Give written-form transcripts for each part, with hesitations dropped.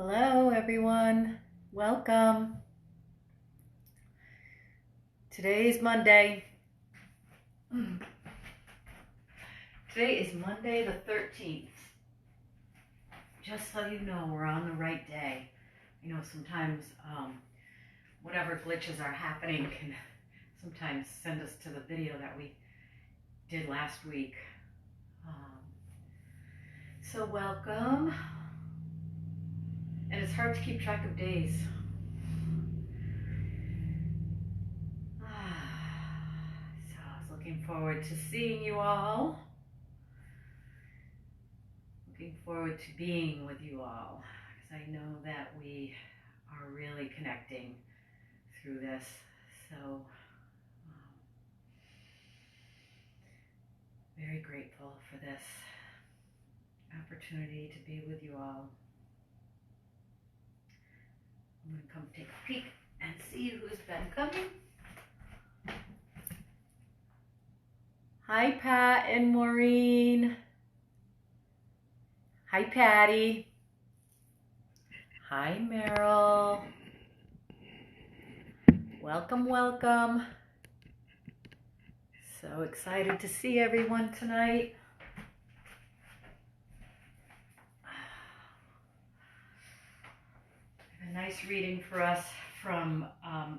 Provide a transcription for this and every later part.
Hello, everyone. Welcome. Today's Monday. Today is Monday the 13th. Just so you know, we're on the right day. You know, sometimes whatever glitches are happening can sometimes send us to the video that we did last week. So welcome. And it's hard to keep track of days. So I was looking forward to seeing you all. Looking forward to being with you all, because I know that we are really connecting through this. So very grateful for this opportunity to be with you all. I'm going to come take a peek and see who's been coming. Hi, Pat and Maureen. Hi, Patty. Hi, Meryl. Welcome, welcome. So excited to see everyone tonight. A nice reading for us from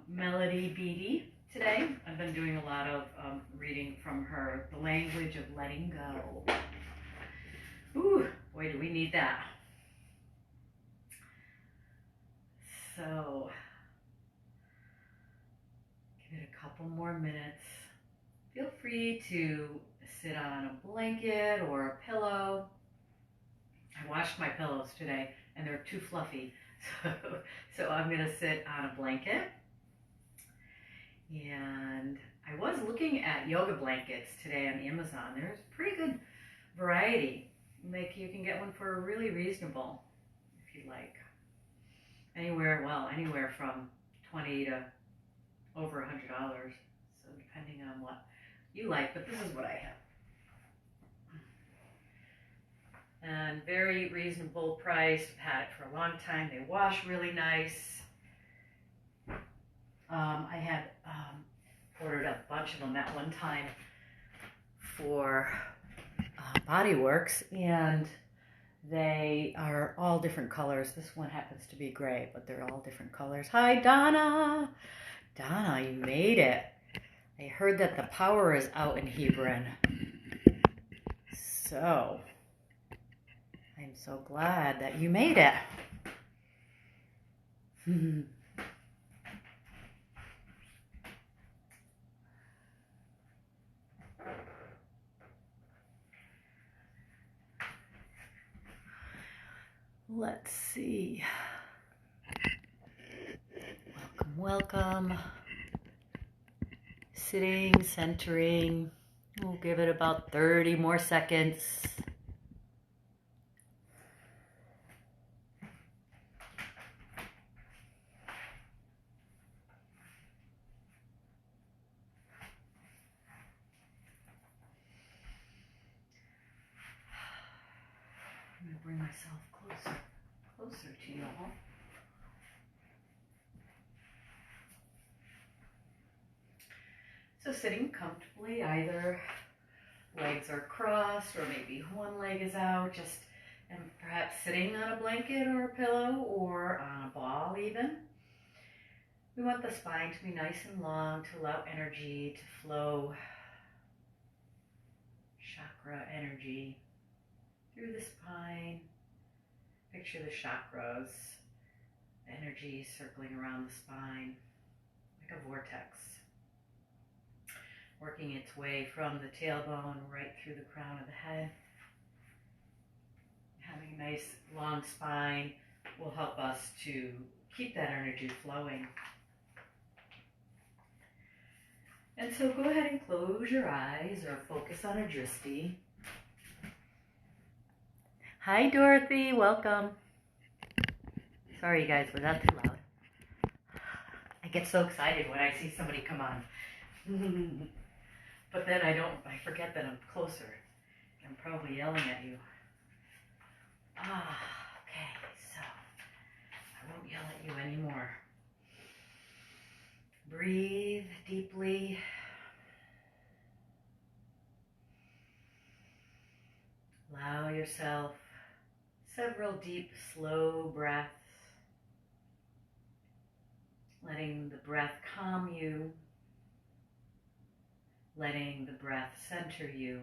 Melody Beattie today. I've been doing a lot of reading from her, The Language of Letting Go. Ooh, boy, do we need that. So, give it a couple more minutes. Feel free to sit on a blanket or a pillow. I washed my pillows today and they're too fluffy. So I'm going to sit on a blanket. And I was looking at yoga blankets today on Amazon. There's a pretty good variety. Like you can get one for really reasonable, if you like. Anywhere from $20 to over $100. So depending on what you like, but this is what I have. And very reasonable price. I've had it for a long time. They wash really nice. I had ordered a bunch of them at one time for Bodyworks, and they are all different colors. This one happens to be gray, but they're all different colors. Hi, Donna. Donna, you made it. I heard that the power is out in Hebron. So, I'm so glad that you made it. Let's see. Welcome, welcome. Sitting, centering. We'll give it about 30 more seconds. I'm going to bring myself closer to you all. So sitting comfortably, either legs are crossed or maybe one leg is out, and perhaps sitting on a blanket or a pillow or on a ball even. We want the spine to be nice and long to allow energy to flow, chakra energy through the spine. Picture the chakras, energy circling around the spine like a vortex, working its way from the tailbone right through the crown of the head. Having a nice long spine will help us to keep that energy flowing. And so go ahead and close your eyes or focus on a drishti. Hi, Dorothy. Welcome. Sorry, guys, was that too loud? I get so excited when I see somebody come on. But then I forget that I'm closer. I'm probably yelling at you. Okay, so yell at you anymore. Breathe deeply. Allow yourself several deep, slow breaths, letting the breath calm you, letting the breath center you.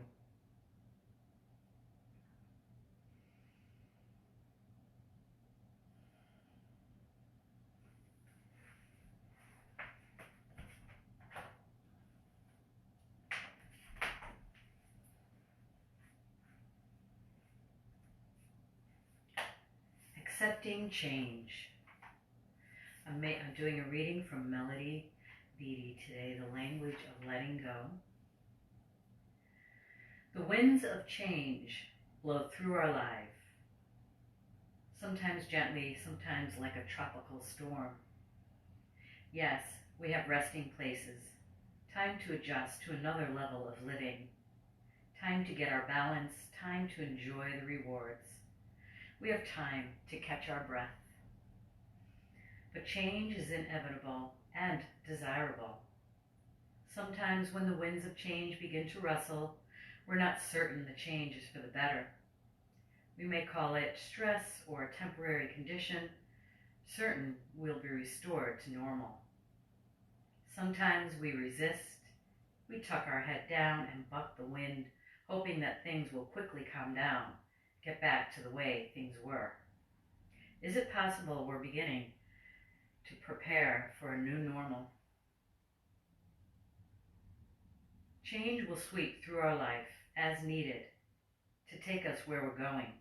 Accepting change. I'm doing a reading from Melody Beattie today, The Language of Letting Go. The winds of change blow through our life, sometimes gently, sometimes like a tropical storm. Yes, we have resting places, time to adjust to another level of living, time to get our balance, time to enjoy the rewards. We have time to catch our breath. But change is inevitable and desirable. Sometimes when the winds of change begin to rustle, we're not certain the change is for the better. We may call it stress or a temporary condition, certain we'll be restored to normal. Sometimes we resist, we tuck our head down and buck the wind, hoping that things will quickly calm down, get back to the way things were. Is it possible we're beginning to prepare for a new normal? Change will sweep through our life as needed to take us where we're going.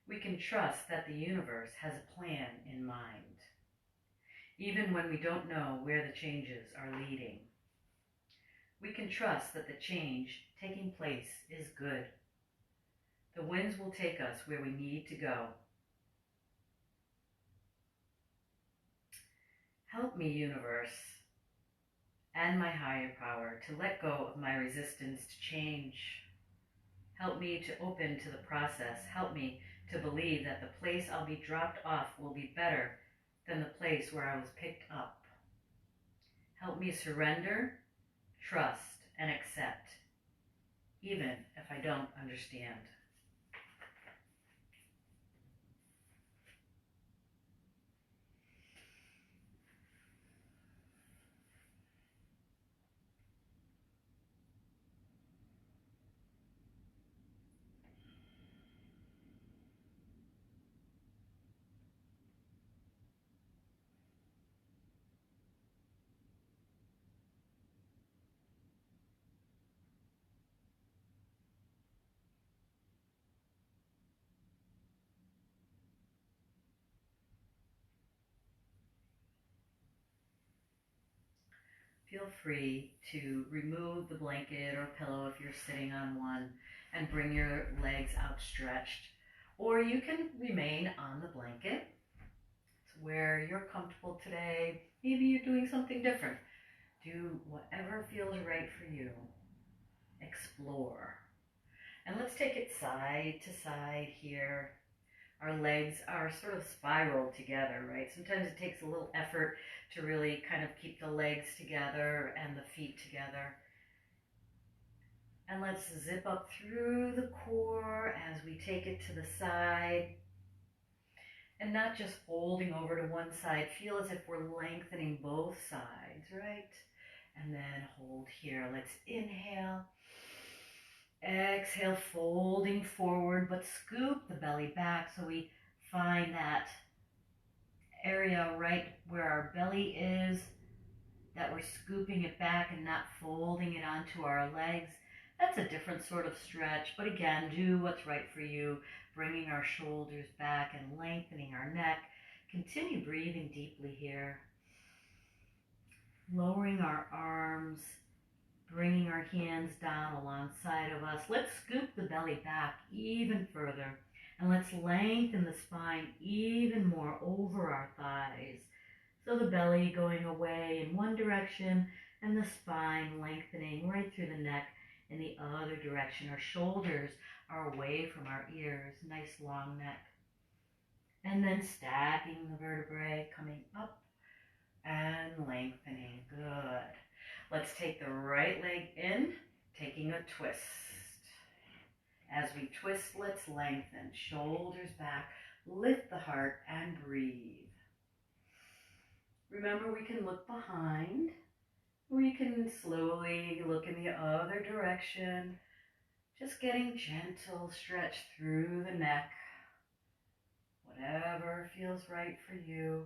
We can trust that the universe has a plan in mind, even when we don't know where the changes are leading. We can trust that the change taking place is good. The winds will take us where we need to go. Help me, universe, and my higher power to let go of my resistance to change. Help me to open to the process. Help me to believe that the place I'll be dropped off will be better than the place where I was picked up. Help me surrender, trust, and accept, even if I don't understand. Feel free to remove the blanket or pillow if you're sitting on one and bring your legs outstretched. Or you can remain on the blanket. It's where you're comfortable today. Maybe you're doing something different. Do whatever feels right for you. Explore. And let's take it side to side here. Our legs are sort of spiraled together, right? Sometimes it takes a little effort to really kind of keep the legs together and the feet together. And let's zip up through the core as we take it to the side. And not just folding over to one side. Feel as if we're lengthening both sides, right? And then hold here. Let's inhale. Exhale, folding forward, but scoop the belly back so we find that area right where our belly is, that we're scooping it back and not folding it onto our legs. That's a different sort of stretch, but again, do what's right for you, bringing our shoulders back and lengthening our neck. Continue breathing deeply here. Lowering our arms, bringing our hands down alongside of us. Let's scoop the belly back even further. And let's lengthen the spine even more over our thighs. So the belly going away in one direction and the spine lengthening right through the neck in the other direction. Our shoulders are away from our ears. Nice long neck. And then stacking the vertebrae, coming up and lengthening. Good. Let's take the right leg in, taking a twist. As we twist, let's lengthen. Shoulders back, lift the heart, and breathe. Remember, we can look behind. We can slowly look in the other direction. Just getting gentle stretch through the neck. Whatever feels right for you.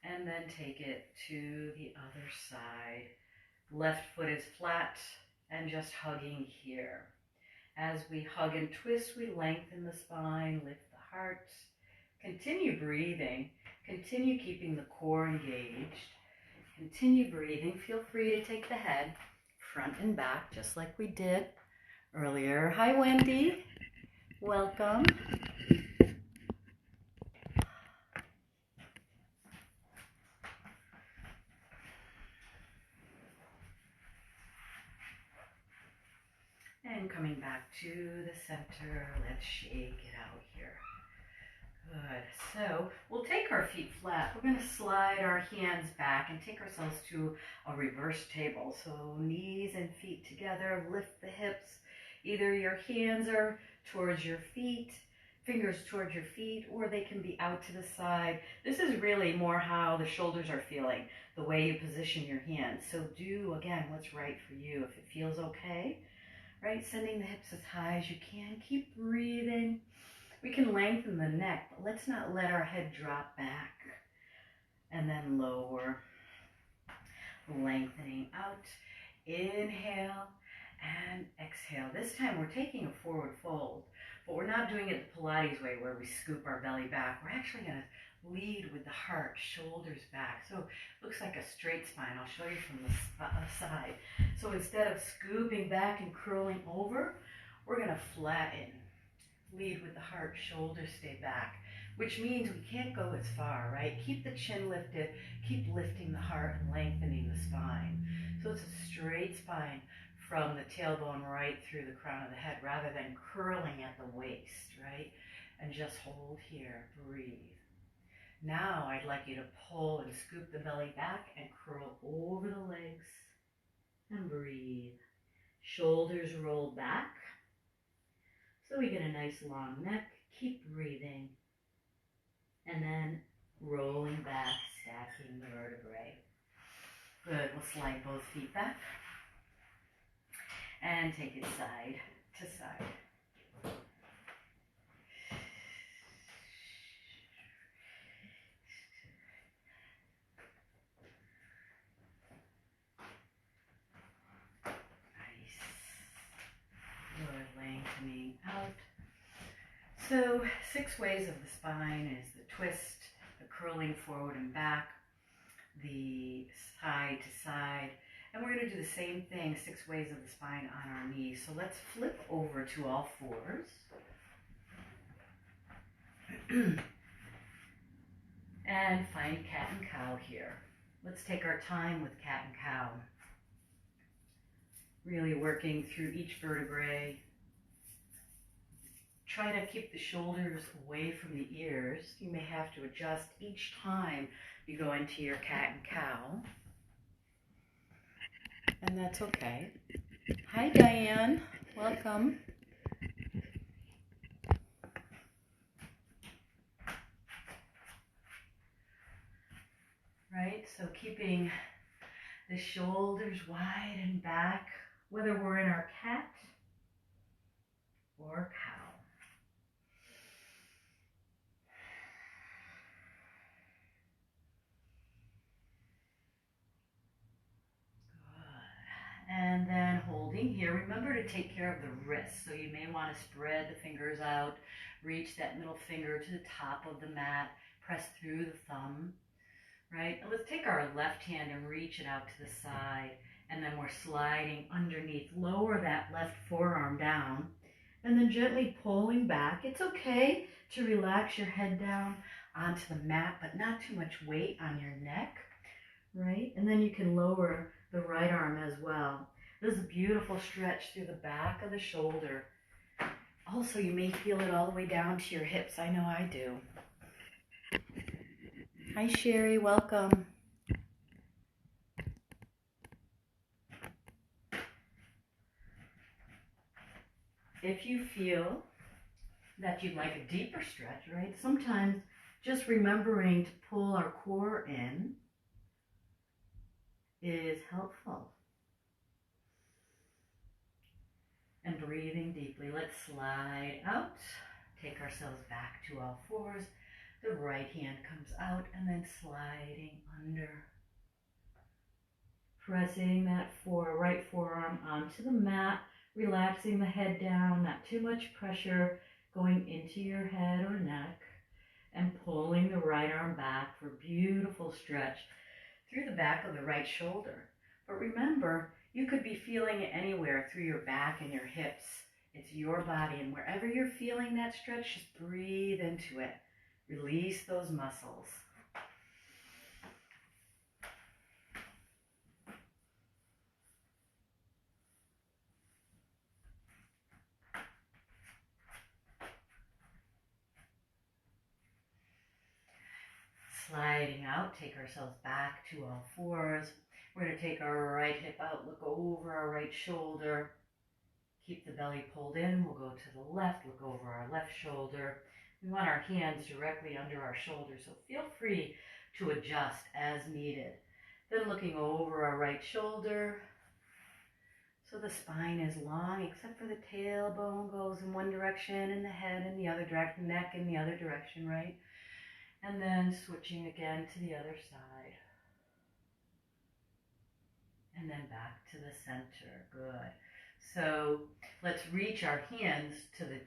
And then take it to the other side. Left foot is flat and just hugging here. As we hug and twist, we lengthen the spine, lift the heart. Continue breathing. Continue keeping the core engaged. Continue breathing. Feel free to take the head front and back, just like we did earlier. Hi, Wendy. Welcome. And coming back to the center, let's shake it out here. Good. So we'll take our feet flat. We're going to slide our hands back and take ourselves to a reverse table. So knees and feet together, lift the hips. Either your hands are towards your feet, fingers towards your feet, or they can be out to the side. This is really more how the shoulders are feeling, the way you position your hands. So do, again, what's right for you. If it feels okay, right? Sending the hips as high as you can. Keep breathing. We can lengthen the neck, but let's not let our head drop back. And then lower. Lengthening out. Inhale and exhale. This time we're taking a forward fold, but we're not doing it the Pilates way where we scoop our belly back. We're actually going to lead with the heart, shoulders back. So it looks like a straight spine. I'll show you from the side. So instead of scooping back and curling over, we're going to flatten. Lead with the heart, shoulders stay back, which means we can't go as far, right? Keep the chin lifted, keep lifting the heart and lengthening the spine. So it's a straight spine from the tailbone right through the crown of the head rather than curling at the waist, right? And just hold here, breathe. Now I'd like you to pull and scoop the belly back and curl over the legs and breathe. Shoulders roll back. So we get a nice long neck. Keep breathing. And then rolling back, stacking the vertebrae. Good. We'll slide both feet back. And take it side to side. Nice. Good. Lengthening out. So 6 ways of the spine is the twist, the curling forward and back, the side to side, and we're going to do the same thing 6 ways of the spine on our knees. So let's flip over to all fours. And find cat and cow here. Let's take our time with cat and cow. Really working through each vertebrae. Try to keep the shoulders away from the ears. You may have to adjust each time you go into your cat and cow. And that's okay. Hi, Diane. Welcome. Right, so keeping the shoulders wide and back, whether we're in our cat or cow. And then holding here, remember to take care of the wrists. So you may want to spread the fingers out, reach that middle finger to the top of the mat, press through the thumb, right? And let's take our left hand and reach it out to the side. And then we're sliding underneath. Lower that left forearm down. And then gently pulling back. It's okay to relax your head down onto the mat, but not too much weight on your neck, right? And then you can lower the right arm as well. This is a beautiful stretch through the back of the shoulder, Also, you may feel it all the way down to your hips. I know I do. Hi, Sherry. Welcome. If you feel that you'd like a deeper stretch, right? Sometimes just remembering to pull our core in is helpful. And breathing deeply. Let's slide out. Take ourselves back to all fours. The right hand comes out and then sliding under. Pressing that right forearm onto the mat. Relaxing the head down. Not too much pressure going into your head or neck. And pulling the right arm back for beautiful stretch through the back of the right shoulder. But remember, you could be feeling it anywhere through your back and your hips. It's your body, and wherever you're feeling that stretch, just breathe into it. Release those muscles. Sliding out, take ourselves back to all fours. We're going to take our right hip out, look over our right shoulder. Keep the belly pulled in. We'll go to the left, look over our left shoulder. We want our hands directly under our shoulders, so feel free to adjust as needed. Then looking over our right shoulder, so the spine is long, except for the tailbone goes in one direction and the head in the other direction, neck in the other direction, right? And then switching again to the other side. And then back to the center. Good. So let's reach our hands to the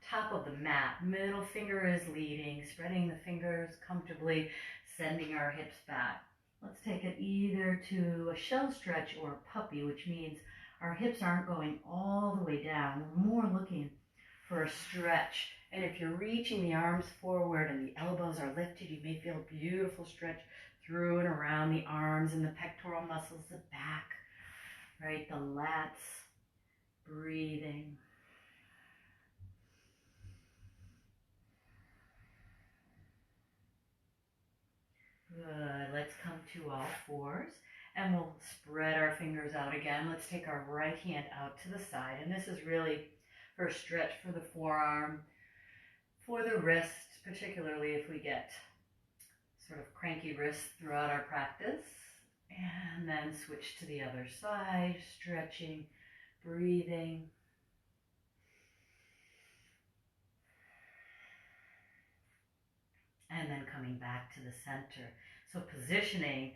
top of the mat. Middle finger is leading, spreading the fingers comfortably, sending our hips back. Let's take it either to a shell stretch or a puppy, which means our hips aren't going all the way down. We're more looking for a stretch. And if you're reaching the arms forward and the elbows are lifted, you may feel a beautiful stretch through and around the arms and the pectoral muscles, the back, right? The lats, breathing. Good. Let's come to all fours and we'll spread our fingers out again. Let's take our right hand out to the side, and this is really for a stretch for the forearm, for the wrist, particularly if we get sort of cranky wrists throughout our practice. And then switch to the other side, stretching, breathing. And then coming back to the center. So positioning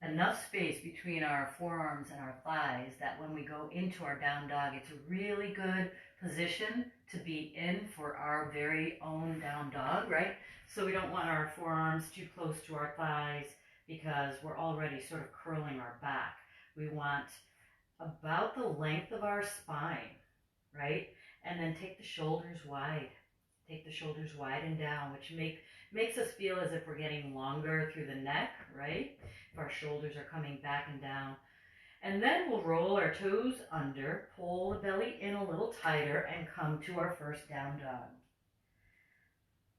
enough space between our forearms and our thighs that when we go into our down dog, it's a really good position to be in for our very own down dog, right? So we don't want our forearms too close to our thighs because we're already sort of curling our back. We want about the length of our spine, right? And then take the shoulders wide. Take the shoulders wide and down, which makes us feel as if we're getting longer through the neck, right? If our shoulders are coming back and down. And then we'll roll our toes under, pull the belly in a little tighter, and come to our first down dog.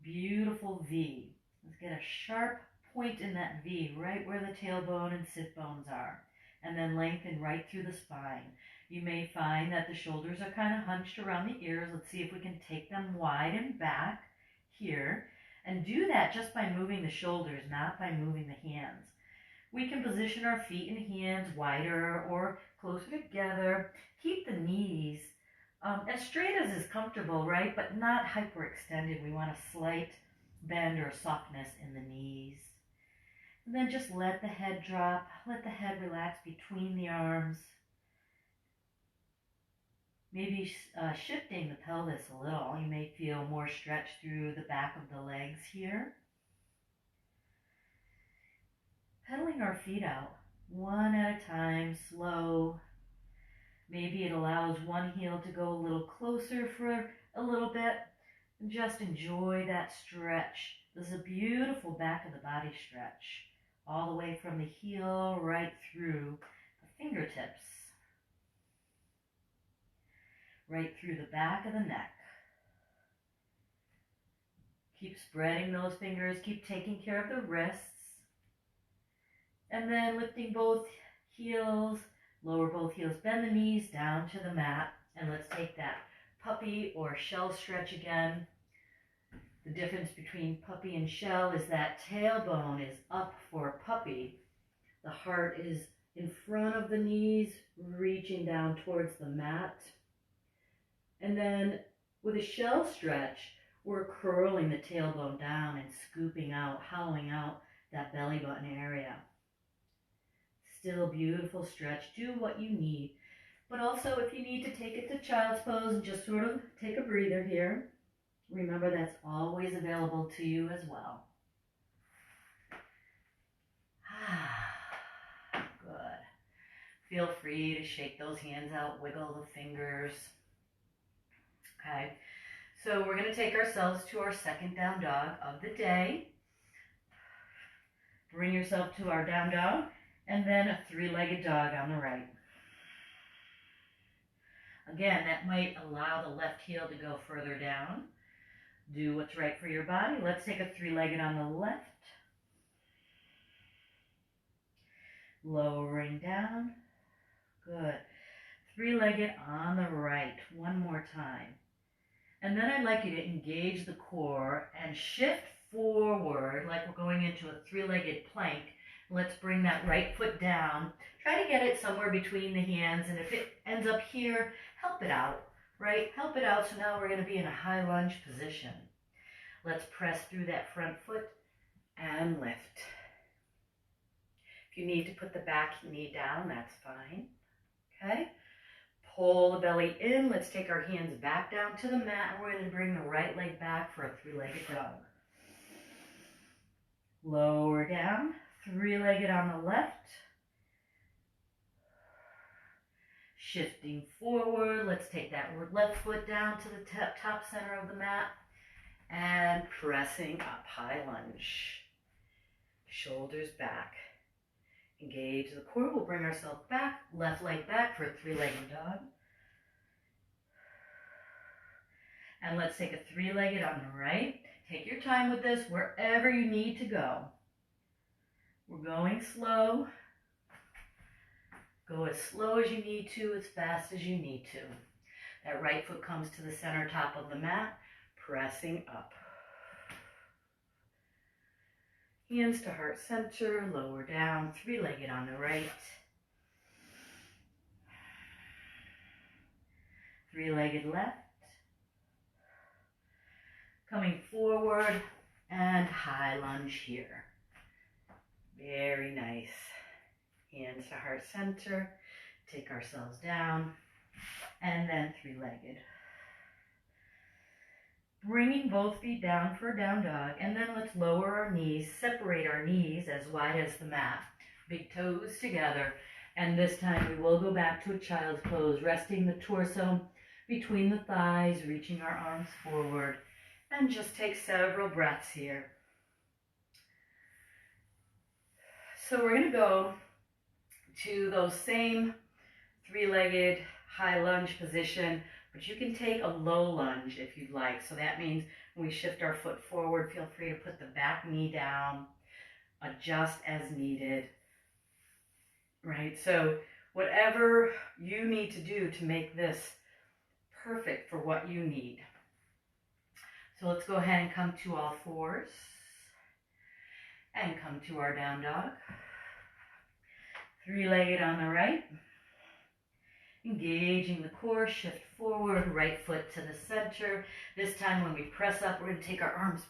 Beautiful V. Let's get a sharp point in that V, right where the tailbone and sit bones are. And then lengthen right through the spine. You may find that the shoulders are kind of hunched around the ears. Let's see if we can take them wide and back here. And do that just by moving the shoulders, not by moving the hands. We can position our feet and hands wider or closer together. Keep the knees as straight as is comfortable, right? But not hyperextended. We want a slight bend or softness in the knees. And then just let the head drop. Let the head relax between the arms. Maybe shifting the pelvis a little. You may feel more stretch through the back of the legs here. Pedaling our feet out, one at a time, slow. Maybe it allows one heel to go a little closer for a little bit. And just enjoy that stretch. This is a beautiful back of the body stretch. All the way from the heel right through the fingertips. Right through the back of the neck. Keep spreading those fingers. Keep taking care of the wrists. And then lifting both heels, lower both heels, bend the knees down to the mat. And let's take that puppy or shell stretch again. The difference between puppy and shell is that tailbone is up for puppy. The heart is in front of the knees, reaching down towards the mat. And then with a shell stretch, we're curling the tailbone down and scooping out, hollowing out that belly button area. Still beautiful stretch. Do what you need. But also if you need to take it to child's pose and just sort of take a breather here, remember that's always available to you as well. Good. Feel free to shake those hands out, wiggle the fingers. Okay, so we're going to take ourselves to our second down dog of the day. Bring yourself to our down dog, and then a three-legged dog on the right. Again, that might allow the left heel to go further down. Do what's right for your body. Let's take a three-legged on the left. Lowering down. Good. Three-legged on the right. One more time. And then I'd like you to engage the core and shift forward like we're going into a three-legged plank. Let's bring that right foot down. Try to get it somewhere between the hands, and if it ends up here, help it out, right? Help it out. So now we're going to be in a high lunge position. Let's press through that front foot and lift. If you need to put the back knee down, that's fine. Okay? Pull the belly in. Let's take our hands back down to the mat, and we're going to bring the right leg back for a three-legged dog. Lower down. Three-legged on the left. Shifting forward. Let's take that left foot down to the top center of the mat and pressing up, high lunge. Shoulders back. Engage the core. We'll bring ourselves back. Left leg back for a three-legged dog. And let's take a three-legged on the right. Take your time with this wherever you need to go. We're going slow. Go as slow as you need to, as fast as you need to. That right foot comes to the center top of the mat, pressing up. Hands to heart center, lower down, three-legged on the right. Three-legged left. Coming forward and high lunge here. Very nice. Hands to heart center. Take ourselves down. And then three-legged. Bringing both feet down for a down dog. And then let's lower our knees. Separate our knees as wide as the mat. Big toes together. And this time we will go back to a child's pose. Resting the torso between the thighs. Reaching our arms forward. And just take several breaths here. So we're going to go to those same three-legged high lunge position, but you can take a low lunge if you'd like. So that means when we shift our foot forward, feel free to put the back knee down, adjust as needed, right? So whatever you need to do to make this perfect for what you need. So let's go ahead and come to all fours and come to our down dog. Three-legged on the right. Engaging the core, shift forward, right foot to the center. This time when we press up, we're going to take our arms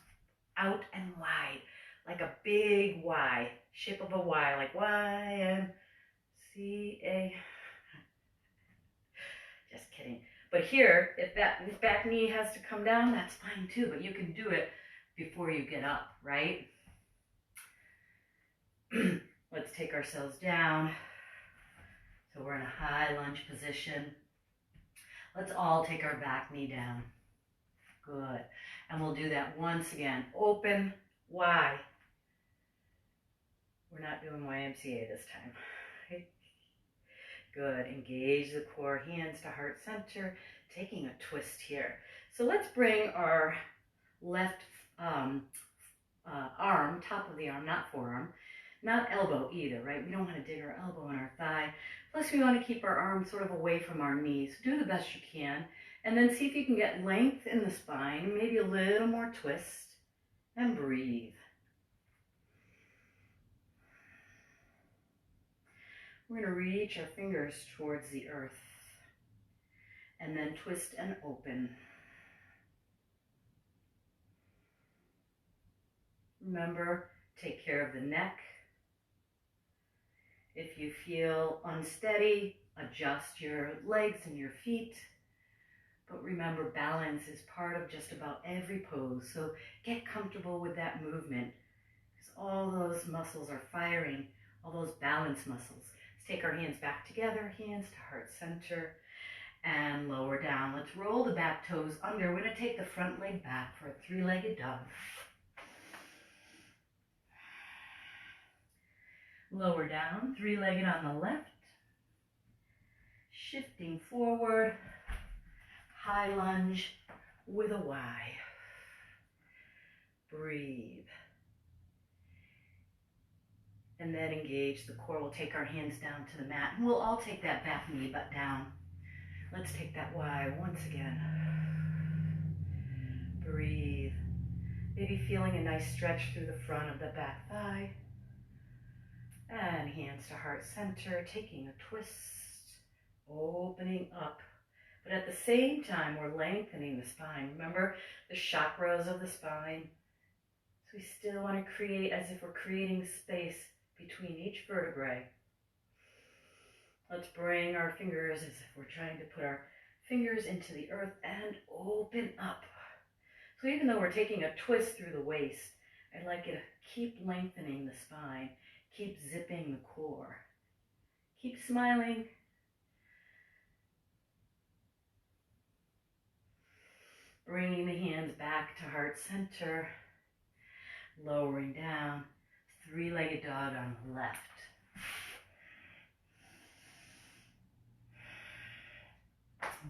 out and wide, like a big Y, shape of a Y, like Y-M-C-A. Just kidding. But here, if that back knee has to come down, that's fine too, but you can do it before you get up, right? Let's take ourselves down. So we're in a high lunge position. Let's all take our back knee down. Good. And we'll do that once again. Open, Y. We're not doing YMCA this time. Okay. Good. Engage the core, hands to heart center, taking a twist here. So let's bring our left arm, top of the arm, not forearm, not elbow either, right? We don't want to dig our elbow in our thigh. Plus, we want to keep our arms sort of away from our knees. Do the best you can, and then see if you can get length in the spine, maybe a little more twist, and breathe. We're going to reach our fingers towards the earth, and then twist and open. Remember, take care of the neck. If you feel unsteady, adjust your legs and your feet. But remember, balance is part of just about every pose. So get comfortable with that movement, because all those muscles are firing, all those balance muscles. Let's take our hands back together, hands to heart center, and lower down. Let's roll the back toes under. We're going to take the front leg back for a three-legged dog. Lower down, three-legged on the left, shifting forward, high lunge with a Y. Breathe. And then engage the core. We'll take our hands down to the mat, and we'll all take that back knee butt down. Let's take that Y once again. Breathe. Maybe feeling a nice stretch through the front of the back thigh. And hands to heart center, taking a twist, opening up. But at the same time, we're lengthening the spine. Remember the chakras of the spine? So we still want to create as if we're creating space between each vertebrae. Let's bring our fingers as if we're trying to put our fingers into the earth and open up. So even though we're taking a twist through the waist, I'd like you to keep lengthening the spine. Keep zipping the core. Keep smiling. Bringing the hands back to heart center. Lowering down. Three-legged dog on the left.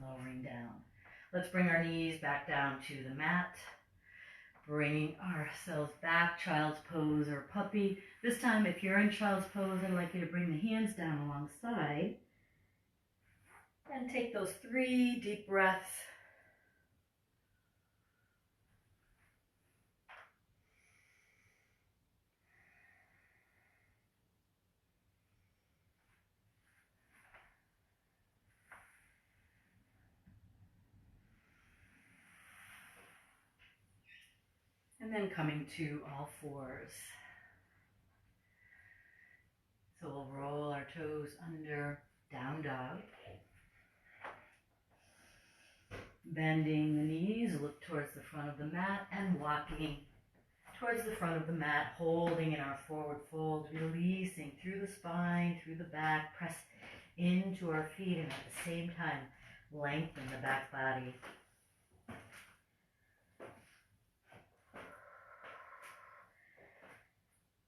Lowering down. Let's bring our knees back down to the mat. Bringing ourselves back, child's pose or puppy. This time, if you're in child's pose, I'd like you to bring the hands down alongside. And take those 3 deep breaths. And then coming to all fours. So we'll roll our toes under, down dog. Bending the knees, look towards the front of the mat and walking towards the front of the mat, holding in our forward fold, releasing through the spine, through the back, press into our feet, and at the same time, lengthen the back body.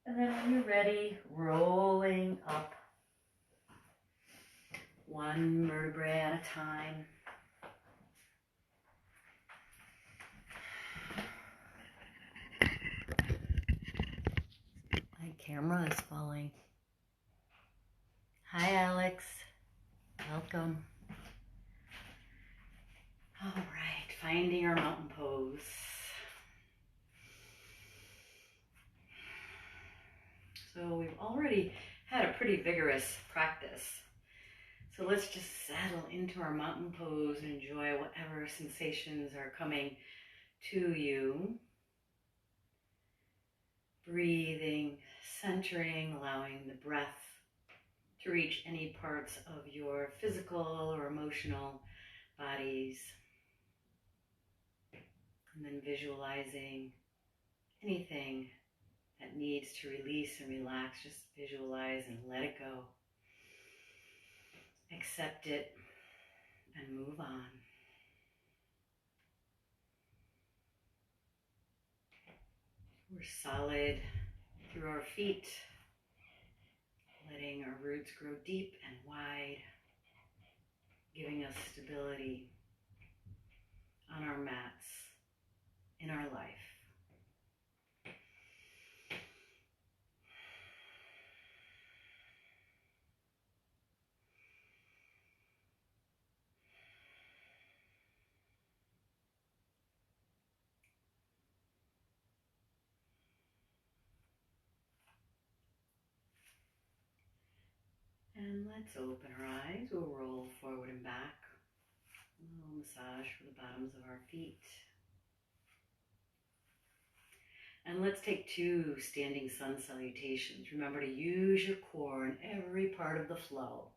And then when you're ready, rolling up one vertebrae at a time. My camera is falling. Hi, Alex. Welcome. All right, finding our mountain pose. So we've already had a pretty vigorous practice. So let's just settle into our mountain pose and enjoy whatever sensations are coming to you. Breathing, centering, allowing the breath to reach any parts of your physical or emotional bodies. And then visualizing anything that needs to release and relax. Just visualize and let it go. Accept it and move on. We're solid through our feet, letting our roots grow deep and wide, giving us stability on our mats, in our life. And let's open our eyes. We'll roll forward and back. A little massage for the bottoms of our feet. And let's take 2 standing sun salutations. Remember to use your core in every part of the flow.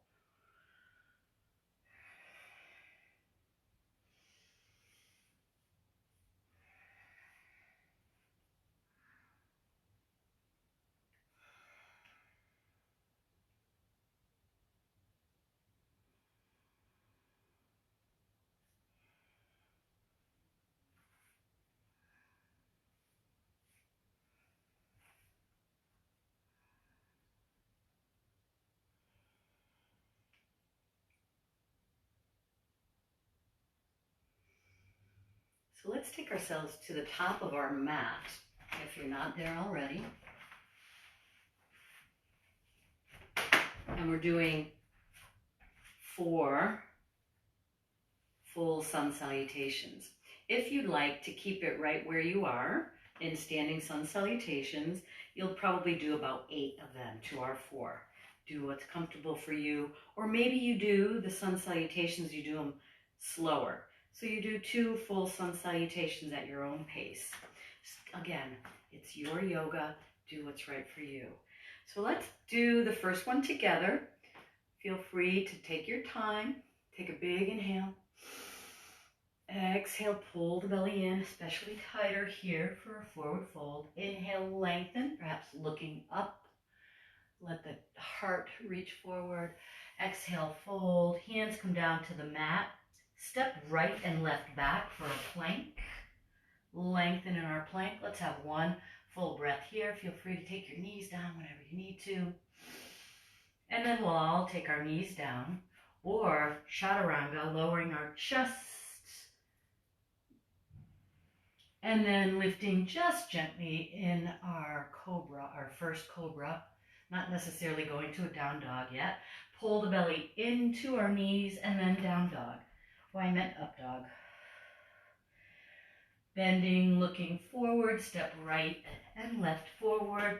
So let's take ourselves to the top of our mat, if you're not there already. And we're doing 4 full sun salutations. If you'd like to keep it right where you are in standing sun salutations, you'll probably do about 8 of them to our 4. Do what's comfortable for you, or maybe you do the sun salutations, you do them slower. So you do 2 full sun salutations at your own pace. Again, it's your yoga. Do what's right for you. So let's do the first one together. Feel free to take your time. Take a big inhale. Exhale, pull the belly in, especially tighter here for a forward fold. Inhale, lengthen, perhaps looking up. Let the heart reach forward. Exhale, fold. Hands come down to the mat. Step right and left back for a plank. Lengthen in our plank. Let's have 1 full breath here. Feel free to take your knees down whenever you need to. And then we'll all take our knees down, or chaturanga, lowering our chests. And then lifting just gently in our cobra, our first cobra. Not necessarily going to a down dog yet. Pull the belly into our knees and then down dog. Well, I meant up dog. Bending, looking forward, step right and left forward.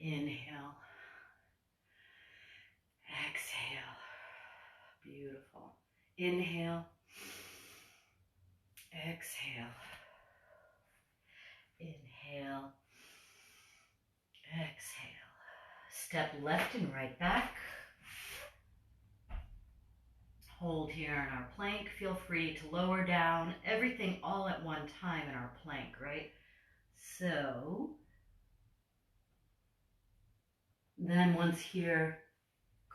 Inhale. Exhale. Beautiful. Inhale. Exhale. Inhale. Exhale. Step left and right back. Hold here in our plank. Feel free to lower down everything all at one time in our plank, right? So then once here,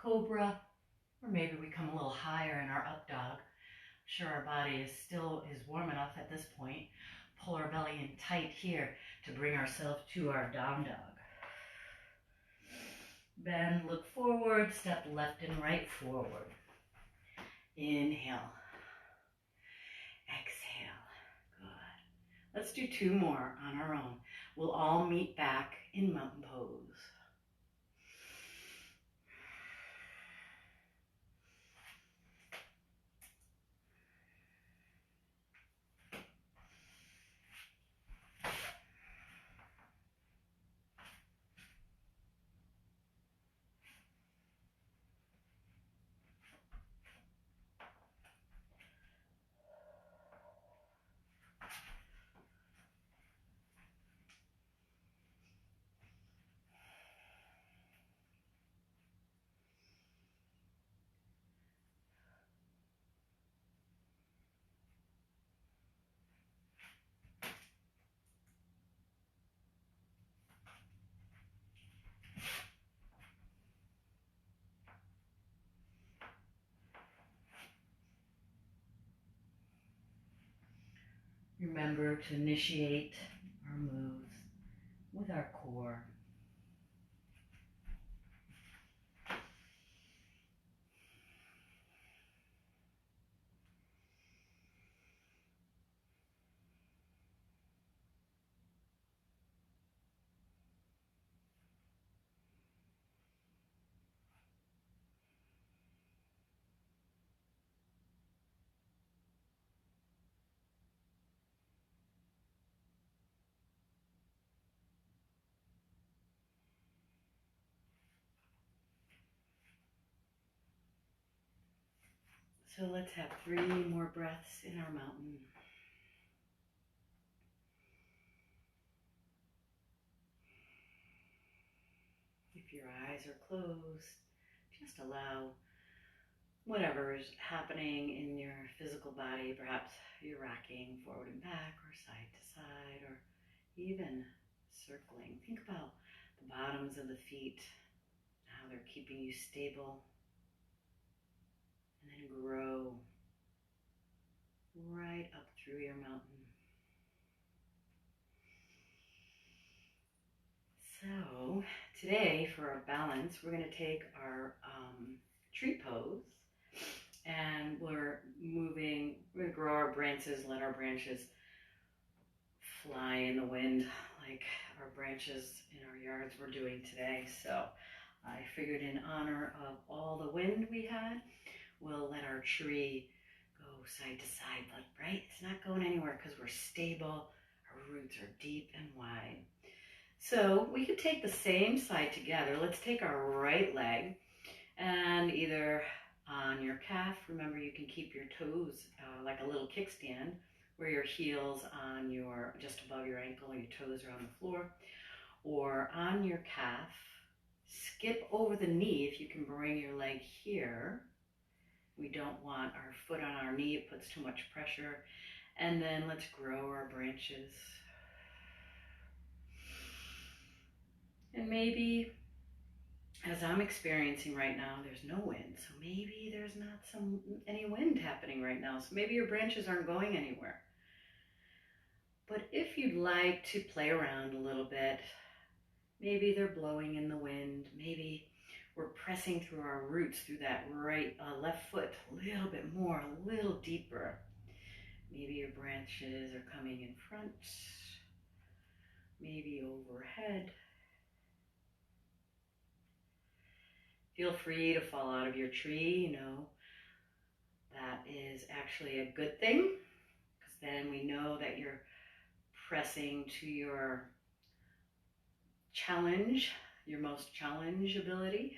cobra, or maybe we come a little higher in our up dog. I'm sure our body is warm enough at this point. Pull our belly in tight here to bring ourselves to our down dog. Bend, look forward, step left and right forward. Inhale. Exhale. Good. Let's do 2 more on our own. We'll all meet back in mountain pose. Remember to initiate our moves with our core. So let's have 3 more breaths in our mountain. If your eyes are closed, just allow whatever is happening in your physical body. Perhaps you're rocking forward and back or side to side or even circling. Think about the bottoms of the feet, how they're keeping you stable. And then grow right up through your mountain. So today for our balance, we're going to take our tree pose and we're going to grow our branches, let our branches fly in the wind like our branches in our yards were doing today. So I figured in honor of all the wind we had, we'll let our tree go side to side, but right? It's not going anywhere because we're stable. Our roots are deep and wide. So we could take the same side together. Let's take our right leg and either on your calf, remember you can keep your toes like a little kickstand where your heels on your, just above your ankle, your toes are on the floor, or on your calf, skip over the knee if you can bring your leg here. We don't want our foot on our knee, it puts too much pressure. And then let's grow our branches. And maybe, as I'm experiencing right now, there's no wind. So maybe there's not any wind happening right now. So maybe your branches aren't going anywhere. But if you'd like to play around a little bit, maybe they're blowing in the wind. Maybe we're pressing through our roots through that left foot a little bit more, a little deeper. Maybe your branches are coming in front, maybe overhead. Feel free to fall out of your tree, that is actually a good thing, because then we know that you're pressing to your challenge, your most challenge ability.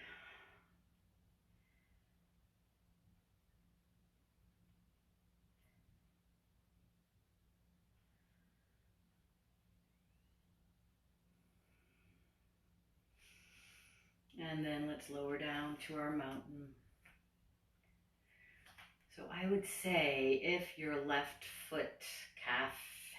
And then let's lower down to our mountain. So I would say if your left foot, calf,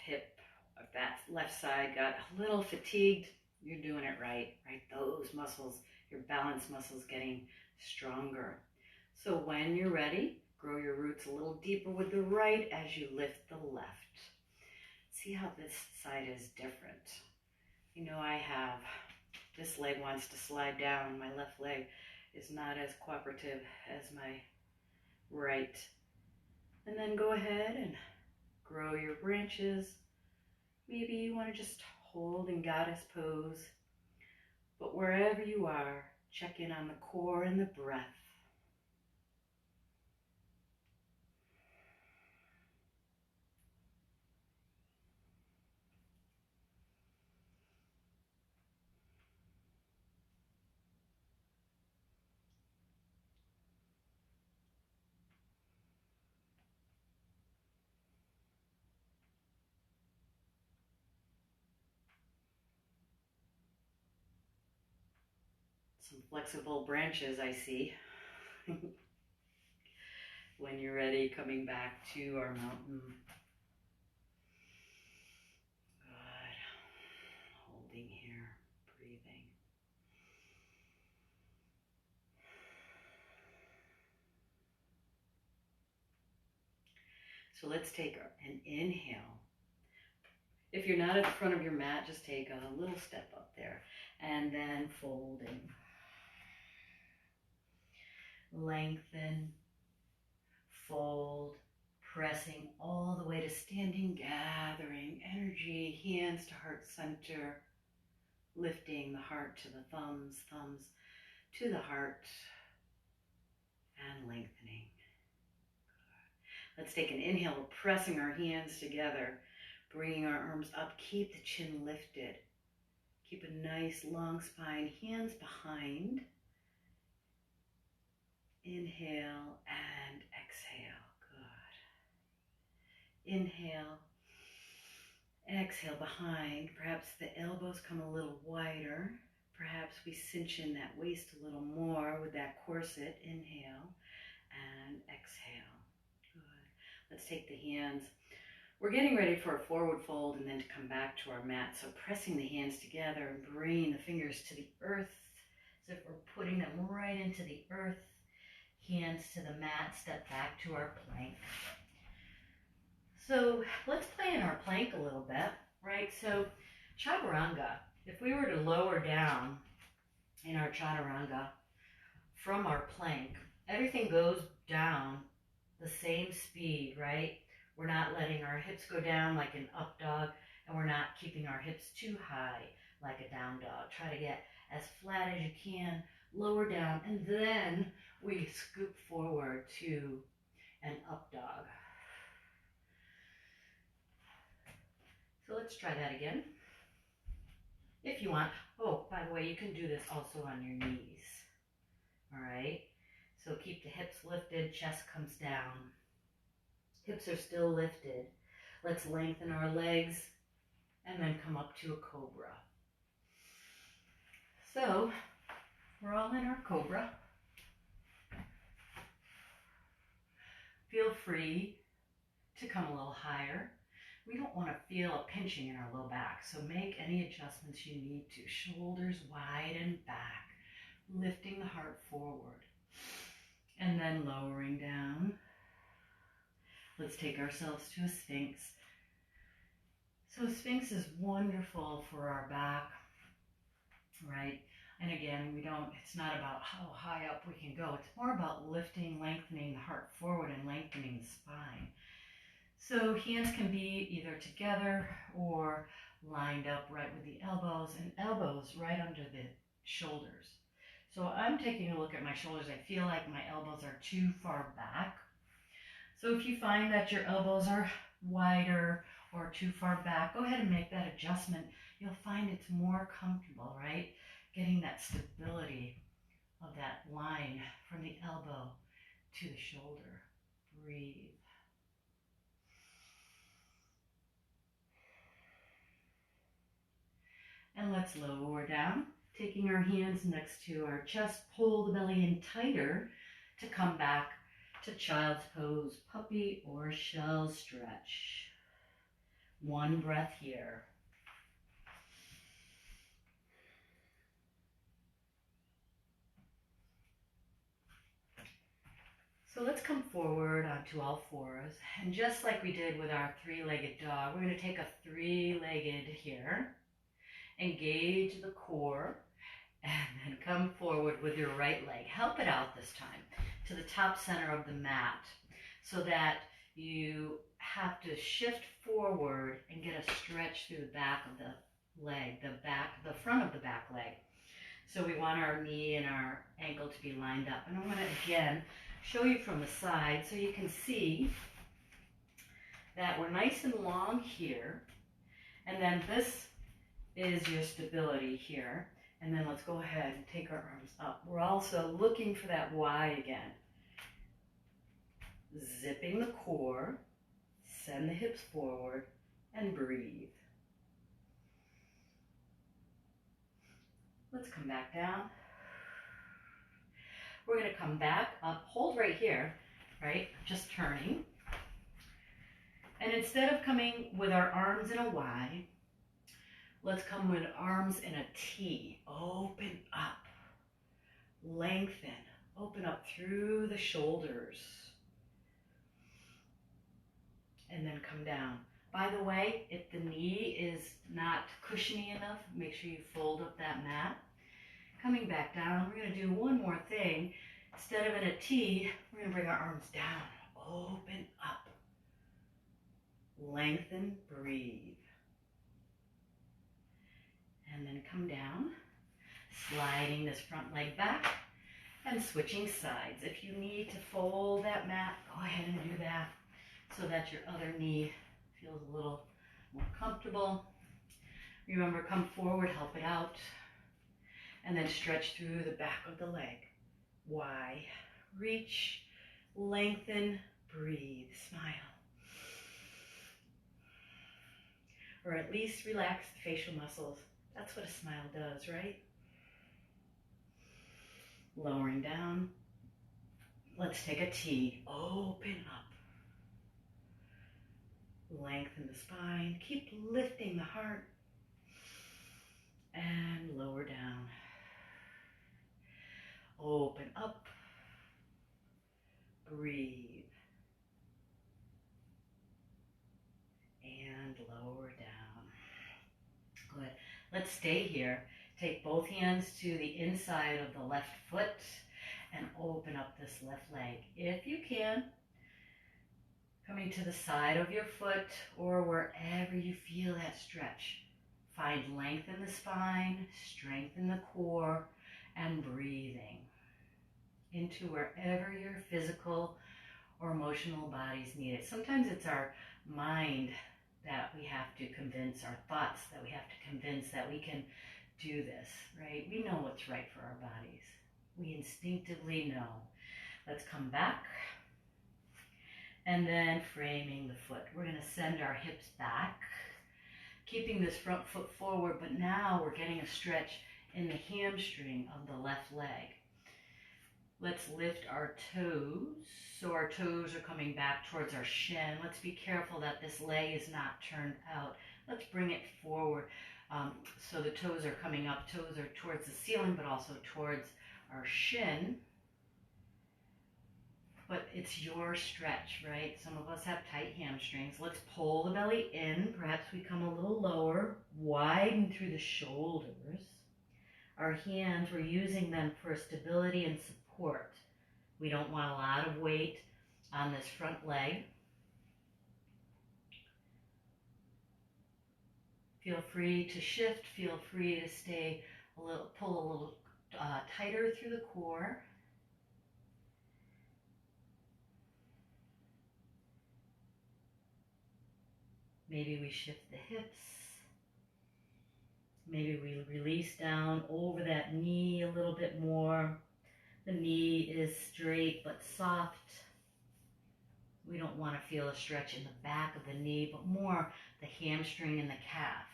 hip, if that left side got a little fatigued, you're doing it right? Those muscles, your balance muscles getting stronger. So when you're ready, grow your roots a little deeper with the right as you lift the left. See how this side is different. I have, this leg wants to slide down. My left leg is not as cooperative as my right. And then go ahead and grow your branches. Maybe you want to just hold in goddess pose. But wherever you are, check in on the core and the breath. Some flexible branches I see. When you're ready, coming back to our mountain. Good. Holding here, breathing. So let's take an inhale. If you're not at the front of your mat, just take a little step up there and then folding. Lengthen, fold, pressing all the way to standing, gathering energy, hands to heart center, lifting the heart to the thumbs, thumbs to the heart, and lengthening. Let's take an inhale, pressing our hands together, bringing our arms up, keep the chin lifted. Keep a nice long spine, hands behind. Inhale and exhale. inhale. Exhale behind. Perhaps the elbows come a little wider. Perhaps we cinch in that waist a little more with that corset. Inhale and exhale. Good. Let's take the hands. We're getting ready for a forward fold and then to come back to our mat. So pressing the hands together and bringing the fingers to the earth as if we're putting them right into the earth. Hands to the mat, step back to our plank. So let's play in our plank a little bit, right? So chaturanga, if we were to lower down in our chaturanga from our plank, everything goes down the same speed, right? We're not letting our hips go down like an up dog, and we're not keeping our hips too high like a down dog. Try to get as flat as you can, lower down, and then we scoop forward to an up dog. So let's try that again. If you want, oh, by the way, you can do this also on your knees. All right, so keep the hips lifted, chest comes down. Hips are still lifted. Let's lengthen our legs and then come up to a cobra. So we're all in our cobra. Feel free to come a little higher. We don't want to feel a pinching in our low back, so make any adjustments you need to. Shoulders wide and back, lifting the heart forward, and then lowering down. Let's take ourselves to a Sphinx. So Sphinx is wonderful for our back, right? And again, it's not about how high up we can go. It's more about lifting, lengthening the heart forward and lengthening the spine. So hands can be either together or lined up right with the elbows, and elbows right under the shoulders. So I'm taking a look at my shoulders. I feel like my elbows are too far back. So if you find that your elbows are wider or too far back, go ahead and make that adjustment. You'll find it's more comfortable, right? Getting that stability of that line from the elbow to the shoulder. Breathe. And let's lower down, taking our hands next to our chest, pull the belly in tighter to come back to child's pose, puppy or shell stretch. One breath here. So let's come forward onto all fours, and just like we did with our three-legged dog, we're going to take a three-legged here. Engage the core, and then come forward with your right leg. Help it out this time to the top center of the mat so that you have to shift forward and get a stretch through the back of the leg, the front of the back leg. So we want our knee and our ankle to be lined up. And I'm going to, again, show you from the side so you can see that we're nice and long here. And then this is your stability here. And then let's go ahead and take our arms up. We're also looking for that Y again. Zipping the core, send the hips forward, and breathe. Let's come back down. We're going to come back up, hold right here, right? Just turning. And instead of coming with our arms in a Y, let's come with arms in a T. Open up, lengthen, open up through the shoulders. And then come down. By the way, if the knee is not cushiony enough, make sure you fold up that mat. Coming back down, we're going to do one more thing. Instead of in a T, we're going to bring our arms down. Open up. Lengthen, breathe. And then come down, sliding this front leg back and switching sides. If you need to fold that mat, go ahead and do that so that your other knee feels a little more comfortable. Remember, come forward, help it out, and then stretch through the back of the leg. Y, reach, lengthen, breathe, smile. or at least relax the facial muscles. That's what a smile does, right? Lowering down. Let's take a T. Open up. Lengthen the spine. Keep lifting the heart. And lower down. Open up. Breathe. And lower down. Good. Let's stay here. Take both hands to the inside of the left foot and open up this left leg. If you can, coming to the side of your foot or wherever you feel that stretch. Find length in the spine, strength in the core, and breathing into wherever your physical or emotional bodies need it. Sometimes it's our mind that we have to convince, our thoughts that we have to convince that we can do this, right? We know what's right for our bodies. We instinctively know. Let's come back. And then framing the foot. We're going to send our hips back, keeping this front foot forward, but now we're getting a stretch in the hamstring of the left leg. Let's lift our toes. So our toes are coming back towards our shin. Let's be careful that this leg is not turned out. Let's bring it forward. So the toes are coming up. Toes are towards the ceiling, but also towards our shin. But it's your stretch, right? Some of us have tight hamstrings. Let's pull the belly in. Perhaps we come a little lower. Widen through the shoulders. Our hands, we're using them for stability and support. We don't want a lot of weight on this front leg. Feel free to shift. Feel free to stay a little, pull a little tighter through the core. Maybe we shift the hips. Maybe we release down over that knee a little bit more. The knee is straight but soft. We don't want to feel a stretch in the back of the knee, but more the hamstring and the calf.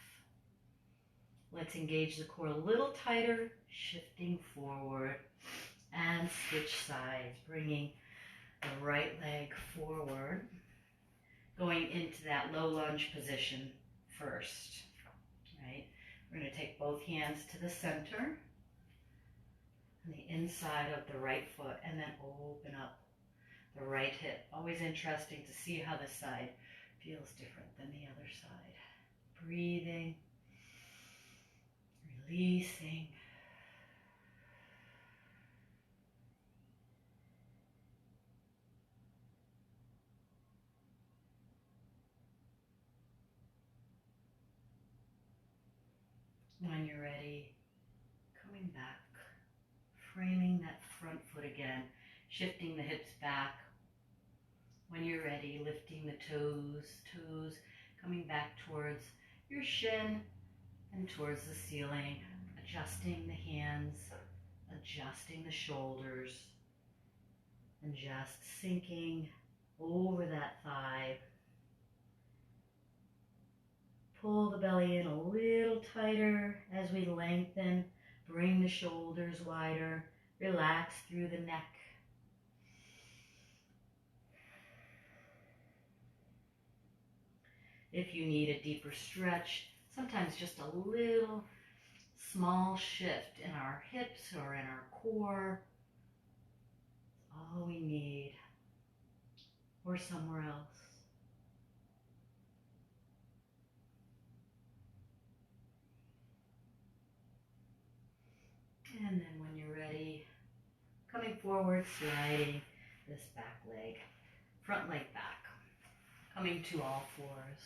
Let's engage the core a little tighter, shifting forward, and switch sides, bringing the right leg forward, going into that low lunge position first, right? We're going to take both hands to the center, on the inside of the right foot, and then open up the right hip. Always interesting to see how this side feels different than the other side. Breathing, releasing. When you're ready, coming back, framing that front foot again, shifting the hips back. When you're ready, lifting the toes coming back towards your shin and towards the ceiling, adjusting the hands, adjusting the shoulders, and just sinking over that thigh. Pull the belly in a little tighter as we lengthen. Bring the shoulders wider. Relax through the neck. If you need a deeper stretch, sometimes just a little small shift in our hips or in our core, it's all we need, or somewhere else. And then when you're ready, coming forward, sliding this back leg, front leg back, coming to all fours.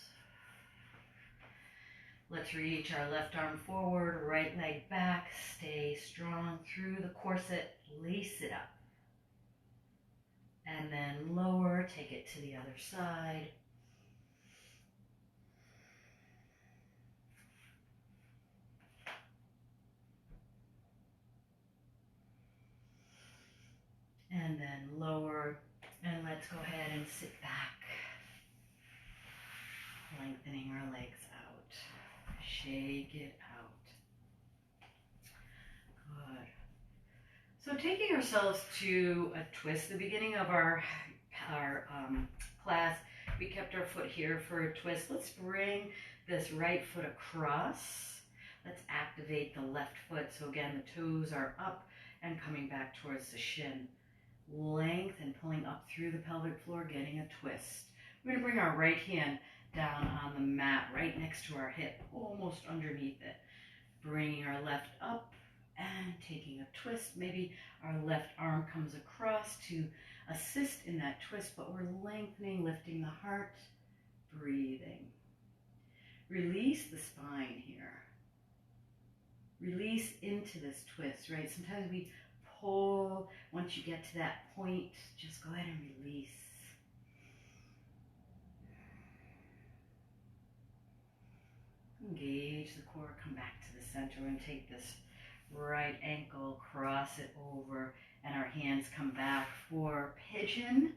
Let's reach our left arm forward, right leg back, stay strong through the corset, lace it up. And then lower, take it to the other side. And then lower, and let's go ahead and sit back, lengthening our legs out. Shake it out. Good. So taking ourselves to a twist, the beginning of our class, we kept our foot here for a twist. Let's bring this right foot across. Let's activate the left foot. So again, the toes are up and coming back towards the shin. Length and pulling up through the pelvic floor, getting a twist. We're going to bring our right hand down on the mat right next to our hip, almost underneath it. Bringing our left up and taking a twist. Maybe our left arm comes across to assist in that twist, but we're lengthening, lifting the heart, breathing. Release the spine here. Release into this twist, right? Sometimes we pull. Once you get to that point, just go ahead and release. Engage the core, come back to the center and take this right ankle, cross it over, and our hands come back for pigeon.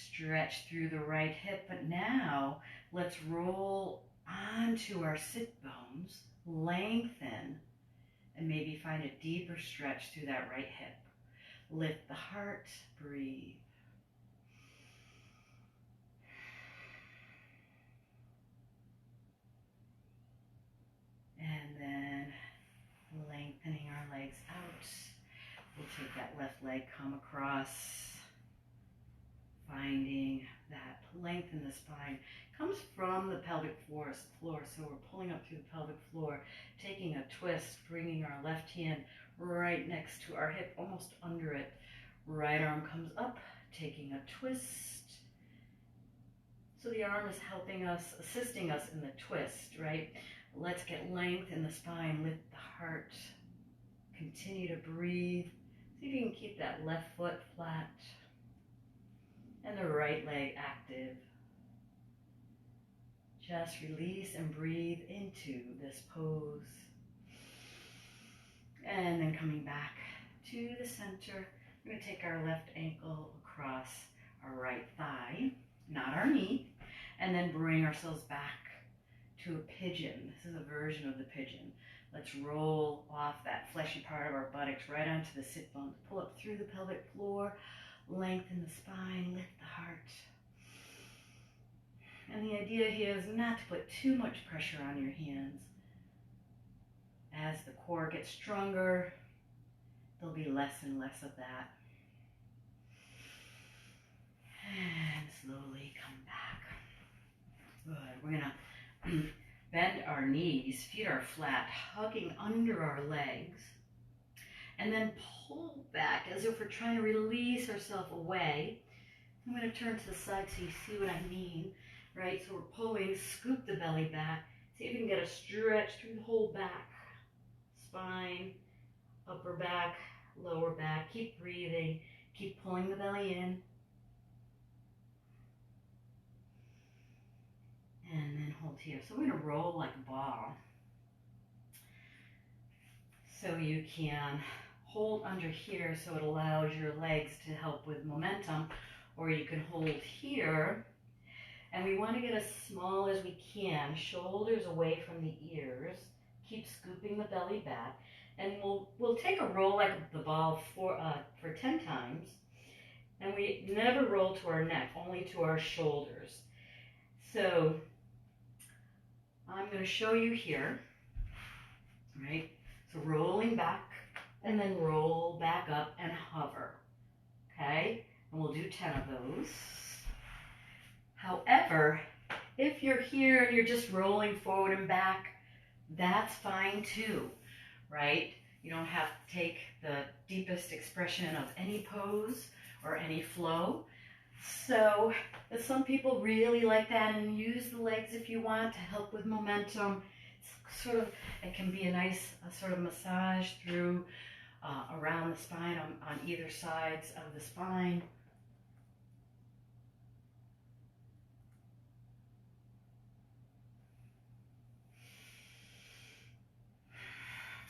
Stretch through the right hip, but now let's roll onto our sit bones, lengthen, and maybe find a deeper stretch through that right hip. Lift the heart, breathe. And then lengthening our legs out. We'll take that left leg, come across, finding that length in the spine. Comes from the pelvic floor, so we're pulling up through the pelvic floor, taking a twist, bringing our left hand right next to our hip, almost under it. Right arm comes up, taking a twist. So the arm is helping us, assisting us in the twist, right? Let's get length in the spine, lift the heart, continue to breathe. See if you can keep that left foot flat and the right leg active. Just release and breathe into this pose. And then coming back to the center, we're going to take our left ankle across our right thigh, not our knee, and then bring ourselves back to a pigeon. This is a version of the pigeon. Let's roll off that fleshy part of our buttocks right onto the sit bones. Pull up through the pelvic floor, lengthen the spine, lift the heart. And the idea here is not to put too much pressure on your hands. As the core gets stronger, there'll be less and less of that. And slowly come back. Good. We're going to bend our knees, feet are flat, hugging under our legs. And then pull back as if we're trying to release ourselves away. I'm going to turn to the side so you see what I mean. Right, so we're pulling, scoop the belly back. See if you can get a stretch through the whole back. Spine, upper back, lower back. Keep breathing. Keep pulling the belly in. And then hold here. So we're going to roll like a ball. So you can hold under here so it allows your legs to help with momentum. Or you can hold here. And we want to get as small as we can, shoulders away from the ears. Keep scooping the belly back. And we'll take a roll like the ball for 10 times. And we never roll to our neck, only to our shoulders. So I'm going to show you here, right? So rolling back and then roll back up and hover, okay? And we'll do 10 of those. However, if you're here and you're just rolling forward and back, that's fine too, right? You don't have to take the deepest expression of any pose or any flow. So some people really like that, and use the legs if you want to help with momentum. It's it can be a nice sort of massage through around the spine on either sides of the spine.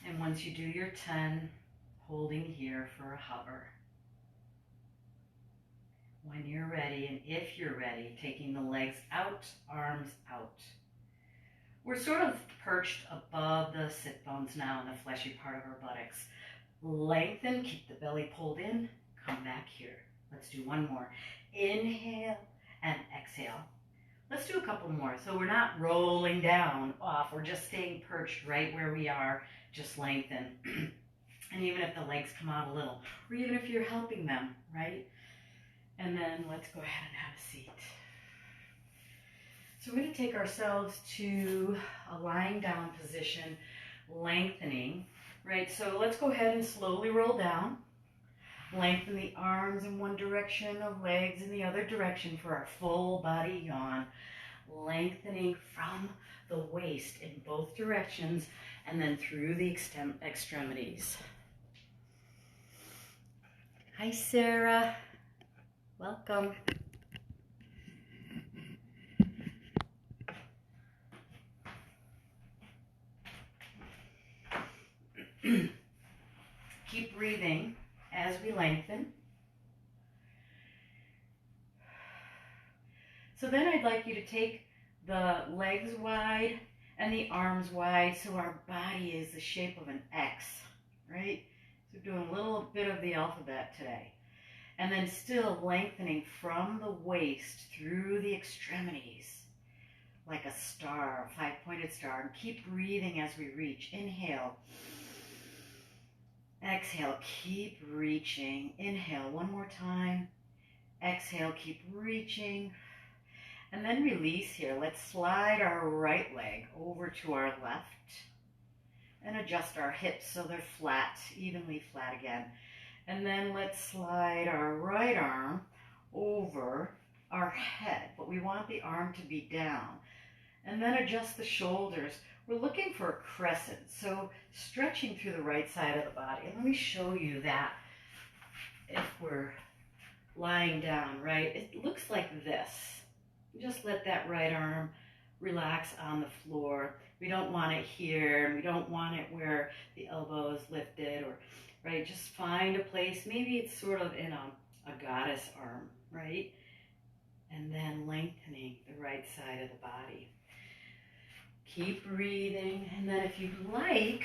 And once you do your 10, holding here for a hover. When you're ready, and if you're ready, taking the legs out, arms out. We're sort of perched above the sit bones now in the fleshy part of our buttocks. Lengthen, keep the belly pulled in, come back here. Let's do one more. Inhale and exhale. Let's do a couple more. So we're not rolling down off, we're just staying perched right where we are, just lengthen. And even if the legs come out a little, or even if you're helping them, right? And then let's go ahead and have a seat. So we're going to take ourselves to a lying down position, lengthening, right? So let's go ahead and slowly roll down. Lengthen the arms in one direction, the legs in the other direction for our full body yawn. Lengthening from the waist in both directions and then through the extremities. Hi, Sarah. Welcome. Keep breathing as we lengthen. So then I'd like you to take the legs wide and the arms wide so our body is the shape of an X, right? So we're doing a little bit of the alphabet today. And then still lengthening from the waist through the extremities like a star, a five-pointed star. And keep breathing as we reach. Inhale. Exhale, keep reaching. Inhale one more time. Exhale, keep reaching. And then release here. Let's slide our right leg over to our left and adjust our hips so they're flat, evenly flat again. And then let's slide our right arm over our head, but we want the arm to be down. And then adjust the shoulders. We're looking for a crescent, so stretching through the right side of the body. And let me show you that if we're lying down, right? It looks like this. Just let that right arm relax on the floor. We don't want it here, and we don't want it where the elbow is lifted, or right? Just find a place. Maybe it's sort of in a goddess arm, right? And then lengthening the right side of the body. Keep breathing, and then if you'd like,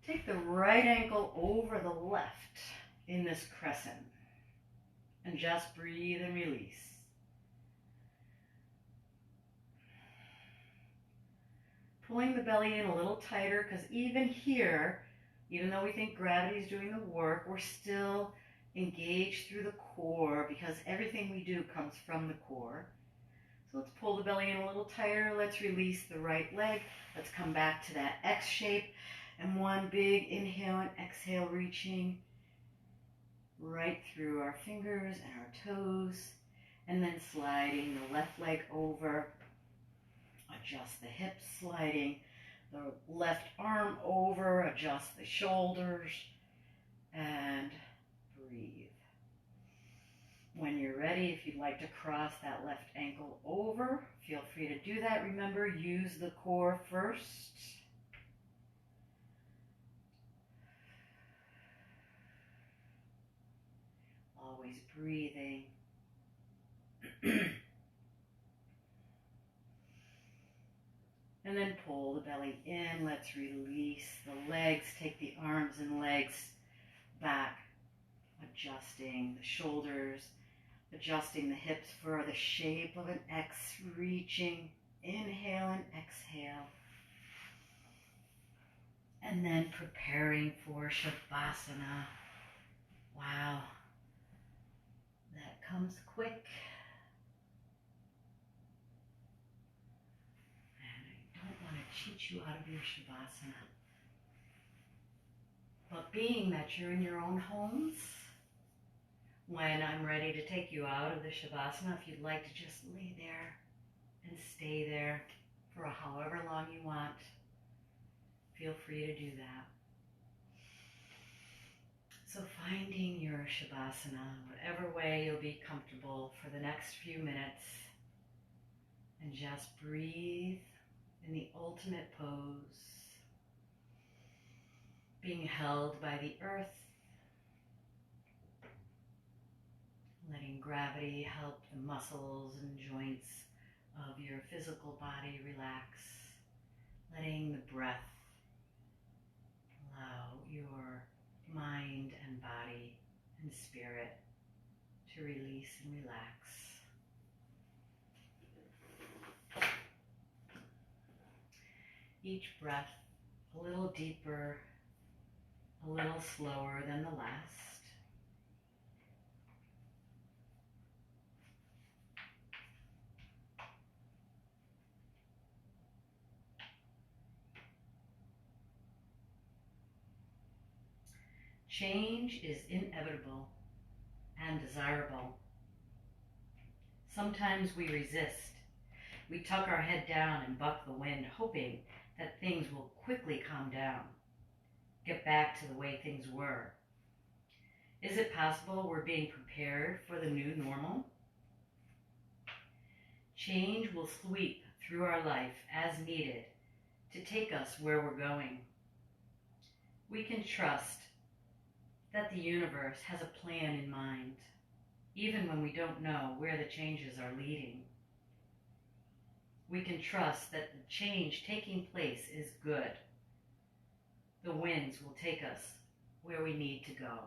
take the right ankle over the left in this crescent, and just breathe and release. Pulling the belly in a little tighter, because even here, even though we think gravity is doing the work, we're still engaged through the core, because everything we do comes from the core. So let's pull the belly in a little tighter. Let's release the right leg. Let's come back to that X shape. And one big inhale and exhale, reaching right through our fingers and our toes. And then sliding the left leg over. Adjust the hips, sliding the left arm over. Adjust the shoulders. And breathe. When you're ready, if you'd like to cross that left ankle over, feel free to do that. Remember, use the core first. Always breathing. And then pull the belly in. Let's release the legs. Take the arms and legs back. Adjusting the shoulders. Adjusting the hips for the shape of an X, reaching, inhale and exhale. And then preparing for Shavasana. Wow, that comes quick. And I don't want to cheat you out of your Shavasana. But being that you're in your own homes, when I'm ready to take you out of the Shavasana, if you'd like to just lay there and stay there for however long you want, feel free to do that. So finding your Shavasana, whatever way you'll be comfortable for the next few minutes, and just breathe in the ultimate pose, being held by the earth, letting gravity help the muscles and joints of your physical body relax. letting the breath allow your mind and body and spirit to release and relax. Each breath a little deeper, a little slower than the last. Change is inevitable and desirable. Sometimes we resist. We tuck our head down and buck the wind, hoping that things will quickly calm down, get back to the way things were. Is it possible we're being prepared for the new normal? Change will sweep through our life as needed to take us where we're going. We can trust that the universe has a plan in mind, even when we don't know where the changes are leading. We can trust that the change taking place is good. The winds will take us where we need to go.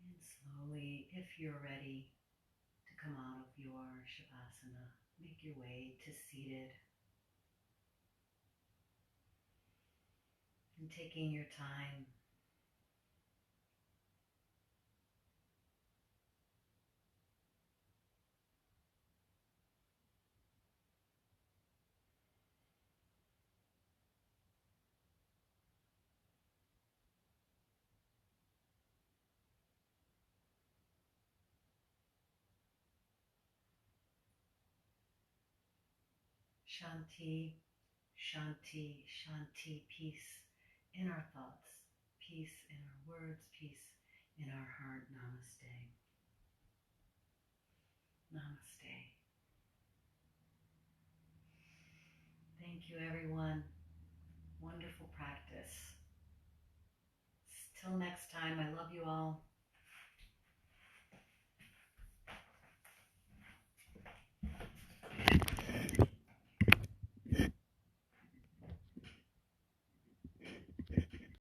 And slowly, if you're ready to come out of your Shavasana, make your way to seated. And taking your time, Shanti, Shanti, Shanti, peace in our thoughts, peace in our words, peace in our heart. Namaste. Namaste. Thank you, everyone. Wonderful practice.